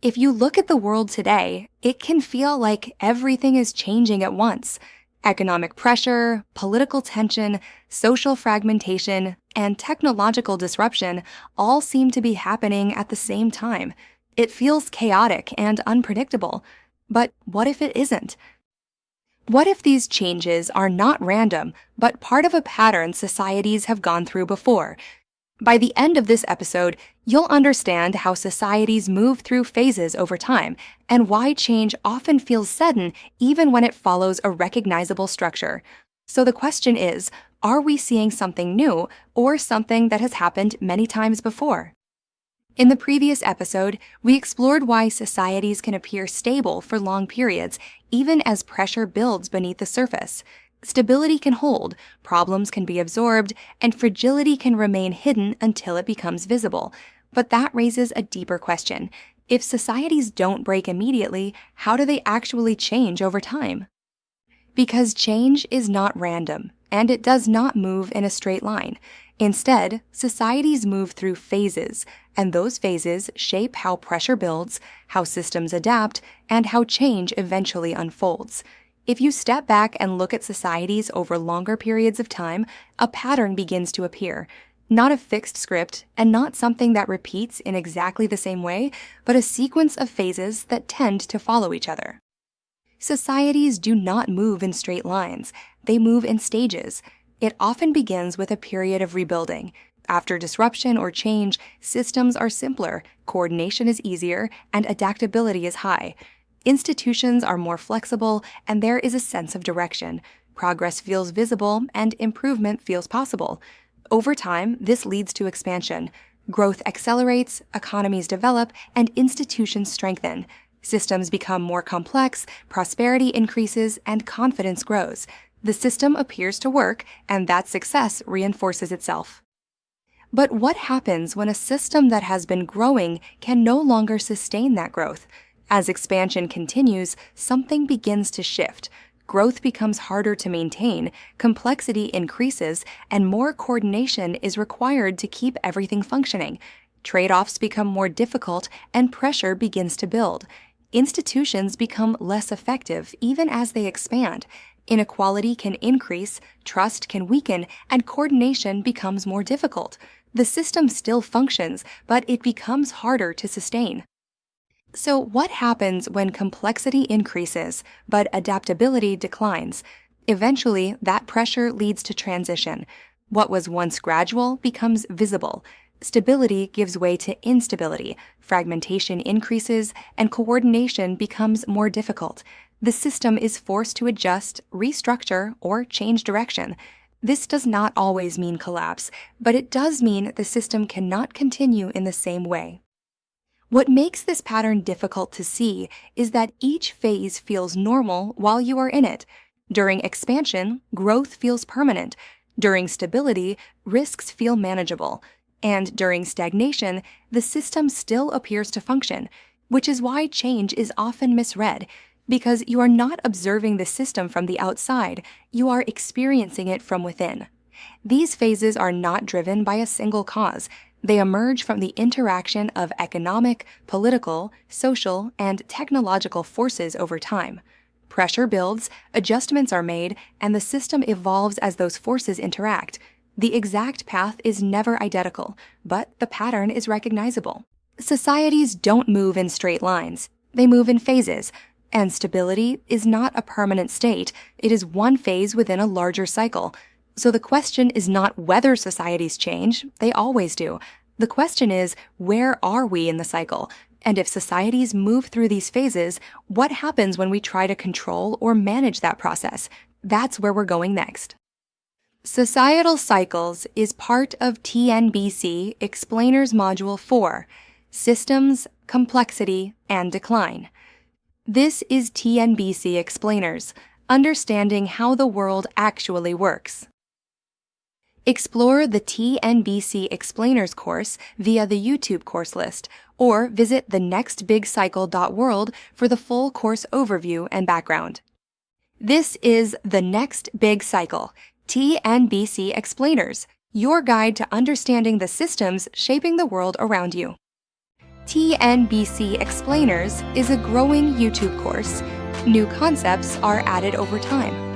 If you look at the world today, it can feel like everything is changing at once. Economic pressure, political tension, social fragmentation, and technological disruption all seem to be happening at the same time. It feels chaotic and unpredictable. But what if it isn't? What if these changes are not random, but part of a pattern societies have gone through before? By the end of this episode, you'll understand how societies move through phases over time and why change often feels sudden even when it follows a recognizable structure. So the question is, are we seeing something new or something that has happened many times before? In the previous episode, we explored why societies can appear stable for long periods even as pressure builds beneath the surface. Stability can hold, problems can be absorbed, and fragility can remain hidden until it becomes visible. But that raises a deeper question. If societies don't break immediately, how do they actually change over time? Because change is not random, and it does not move in a straight line. Instead, societies move through phases, and those phases shape how pressure builds, how systems adapt, and how change eventually unfolds. If you step back and look at societies over longer periods of time, a pattern begins to appear. Not a fixed script, and not something that repeats in exactly the same way, but a sequence of phases that tend to follow each other. Societies do not move in straight lines. They move in stages. It often begins with a period of rebuilding. After disruption or change, systems are simpler, coordination is easier, and adaptability is high. Institutions are more flexible, and there is a sense of direction. Progress feels visible, and improvement feels possible. Over time, this leads to expansion. Growth accelerates, economies develop, and institutions strengthen. Systems become more complex, prosperity increases, and confidence grows. The system appears to work, and that success reinforces itself. But what happens when a system that has been growing can no longer sustain that growth? As expansion continues, something begins to shift. Growth becomes harder to maintain, complexity increases, and more coordination is required to keep everything functioning. Trade-offs become more difficult, and pressure begins to build. Institutions become less effective even as they expand. Inequality can increase, trust can weaken, and coordination becomes more difficult. The system still functions, but it becomes harder to sustain. So what happens when complexity increases, but adaptability declines? Eventually, that pressure leads to transition. What was once gradual becomes visible. Stability gives way to instability, fragmentation increases, and coordination becomes more difficult. The system is forced to adjust, restructure, or change direction. This does not always mean collapse, but it does mean the system cannot continue in the same way. What makes this pattern difficult to see is that each phase feels normal while you are in it. During expansion, growth feels permanent. During stability, risks feel manageable. And during stagnation, the system still appears to function, which is why change is often misread. Because you are not observing the system from the outside, you are experiencing it from within. These phases are not driven by a single cause. They emerge from the interaction of economic, political, social, and technological forces over time. Pressure builds, adjustments are made, and the system evolves as those forces interact. The exact path is never identical, but the pattern is recognizable. Societies don't move in straight lines. They move in phases. And stability is not a permanent state, it is one phase within a larger cycle. So the question is not whether societies change, they always do. The question is, where are we in the cycle? And if societies move through these phases, what happens when we try to control or manage that process? That's where we're going next. Societal Cycles is part of TNBC Explainers Module 4, Systems, Complexity, and Decline. This is TNBC Explainers, understanding how the world actually works. Explore the TNBC Explainers course via the YouTube course list, or visit thenextbigcycle.world for the full course overview and background. This is The Next Big Cycle, TNBC Explainers, your guide to understanding the systems shaping the world around you. TNBC Explainers is a growing YouTube course. New concepts are added over time.